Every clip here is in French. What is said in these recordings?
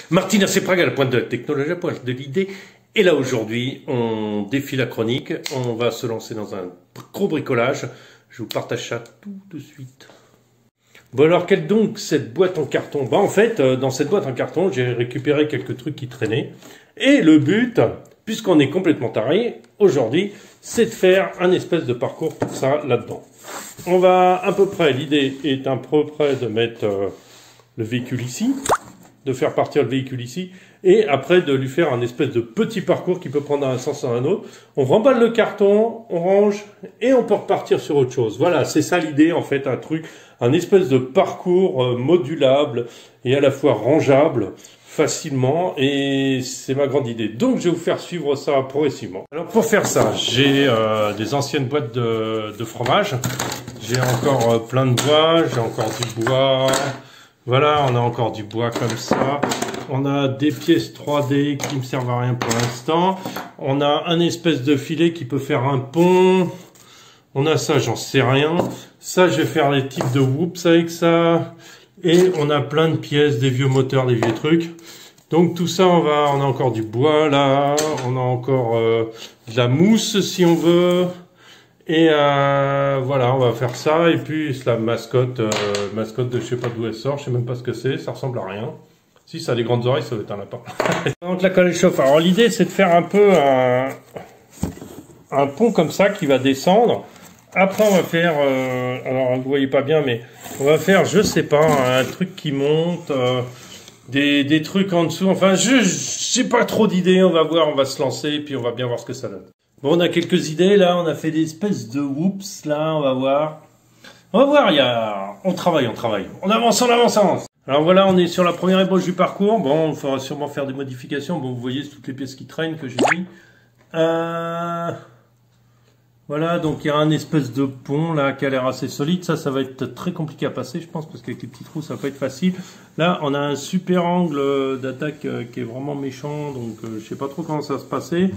Martina Sepraga, la pointe de la technologie, la pointe de l'idée. Et là aujourd'hui, on défie la chronique. On va se lancer dans un gros bricolage. Je vous partage ça tout de suite. Bon alors, quelle donc cette boîte en carton? Bah en fait, dans cette boîte en carton, j'ai récupéré quelques trucs qui traînaient. Et le but, puisqu'on est complètement taré, aujourd'hui, c'est de faire un espèce de parcours pour ça là-dedans. On va à peu près, l'idée est à peu près de mettre le véhicule ici, de faire partir le véhicule ici, et après de lui faire un espèce de petit parcours qui peut prendre un sens ou un autre. On remballe le carton, on range, et on peut repartir sur autre chose. Voilà, c'est ça l'idée en fait, un espèce de parcours modulable et à la fois rangeable facilement, et c'est ma grande idée. Donc je vais vous faire suivre ça progressivement. Alors pour faire ça, j'ai des anciennes boîtes de fromage, j'ai encore plein de bois, j'ai encore du bois. Voilà, on a encore du bois comme ça. On a des pièces 3D qui me servent à rien pour l'instant. On a un espèce de filet qui peut faire un pont. On a ça, j'en sais rien. Ça, je vais faire les types de whoops avec ça. Et on a plein de pièces, des vieux moteurs, des vieux trucs. Donc tout ça, on a encore du bois là. On a encore de la mousse si on veut. Et voilà, on va faire ça. Et puis la mascotte, mascotte de je sais pas d'où elle sort, je sais même pas ce que c'est, ça ressemble à rien. Si ça a des grandes oreilles, ça doit être un lapin. Donc la colle chauffe. Alors l'idée c'est de faire un peu un pont comme ça qui va descendre. Après on va faire, alors vous voyez pas bien, mais on va faire, je sais pas, un truc qui monte, des trucs en dessous. Enfin, j'ai pas trop d'idées. On va voir, on va se lancer, et puis on va bien voir ce que ça donne. Bon, on a quelques idées, là, on a fait des espèces de whoops, là, on va voir. On va voir, on travaille. On avance. Alors voilà, on est sur la première ébauche du parcours. Bon, il faudra sûrement faire des modifications. Bon, vous voyez, c'est toutes les pièces qui traînent que j'ai mis. Voilà, donc il y a un espèce de pont, là, qui a l'air assez solide. Ça va être très compliqué à passer, je pense, parce qu'avec les petits trous, ça va pas être facile. Là, on a un super angle d'attaque qui est vraiment méchant, donc je sais pas trop comment ça va se passer.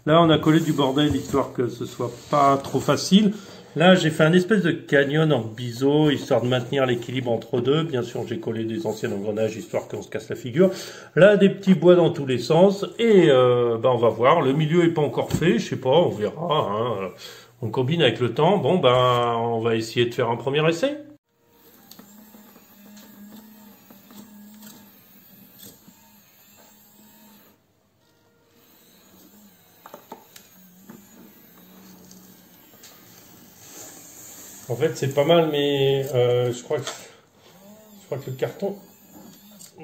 Là, on a collé du bordel, histoire que ce soit pas trop facile. Là, j'ai fait un espèce de canyon en biseau, histoire de maintenir l'équilibre entre deux. Bien sûr, j'ai collé des anciens engrenages, histoire qu'on se casse la figure. Là, des petits bois dans tous les sens. Et on va voir. Le milieu est pas encore fait, je sais pas, on verra. Hein. On combine avec le temps. Bon, on va essayer de faire un premier essai. En fait, c'est pas mal, mais je crois que le carton,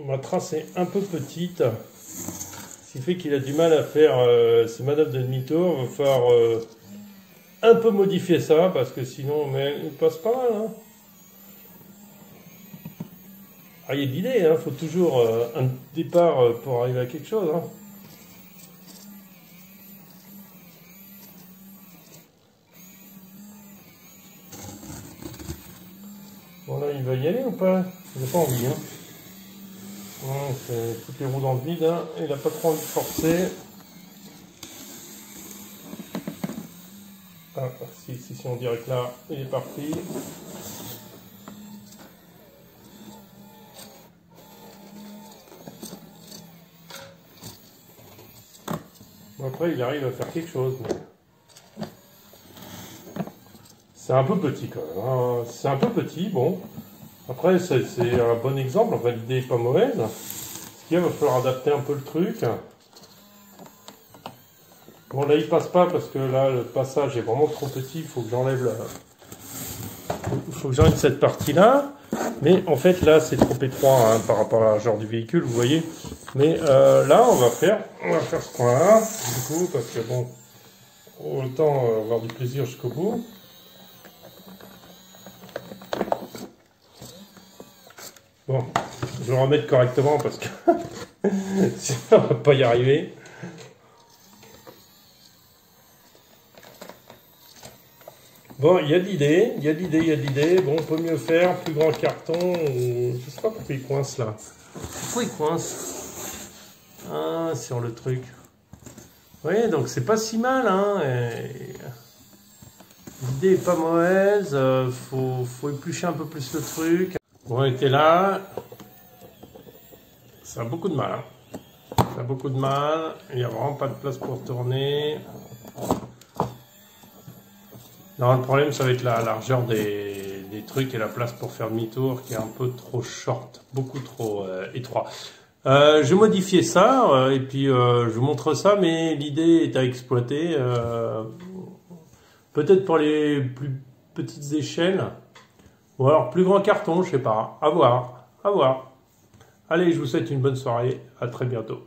ma trace est un peu petite, ce qui fait qu'il a du mal à faire ses manœuvres de demi-tour. Il va falloir un peu modifier ça, parce que sinon, mais il passe pas mal. Hein. Ah, il y a de l'idée, hein, faut toujours un départ pour arriver à quelque chose. Hein. Bon là, il va y aller ou pas? Il n'a pas envie. Hein. Ouais, c'est toutes les roues dans le vide. Hein. Il n'a pas trop envie de forcer. Ah, si on dirait que là, il est parti. Bon, après, il arrive à faire quelque chose. Mais... c'est un peu petit quand même. Hein. C'est un peu petit, bon. Après, c'est un bon exemple. Enfin, l'idée n'est pas mauvaise. Ce qu'il va falloir adapter un peu le truc. Bon, là, il passe pas parce que là, le passage est vraiment trop petit. Il faut que j'enlève cette partie-là. Mais en fait, là, c'est trop étroit hein, par rapport à la genre du véhicule, vous voyez. Mais là, on va faire ce point-là, du coup, parce que bon, autant avoir du plaisir jusqu'au bout. Bon, je vais le remettre correctement parce que sinon on va pas y arriver. Bon, il y a de l'idée. Bon, on peut mieux faire, plus grand carton. Je sais pas pourquoi il coince là. Pourquoi il coince? Ah, sur le truc. Oui, donc c'est pas si mal, hein. L'idée est pas mauvaise. Faut éplucher un peu plus le truc. Bon, on était là. Ça a beaucoup de mal. Hein. Ça a beaucoup de mal. Il n'y a vraiment pas de place pour tourner. Non, le problème, ça va être la largeur des trucs et la place pour faire demi-tour qui est un peu trop short, beaucoup trop étroit. Je vais modifier ça et puis je vous montre ça, mais l'idée est à exploiter. Peut-être pour les plus petites échelles ou alors plus grand carton, je sais pas. À voir, à voir. Allez, je vous souhaite une bonne soirée. À très bientôt.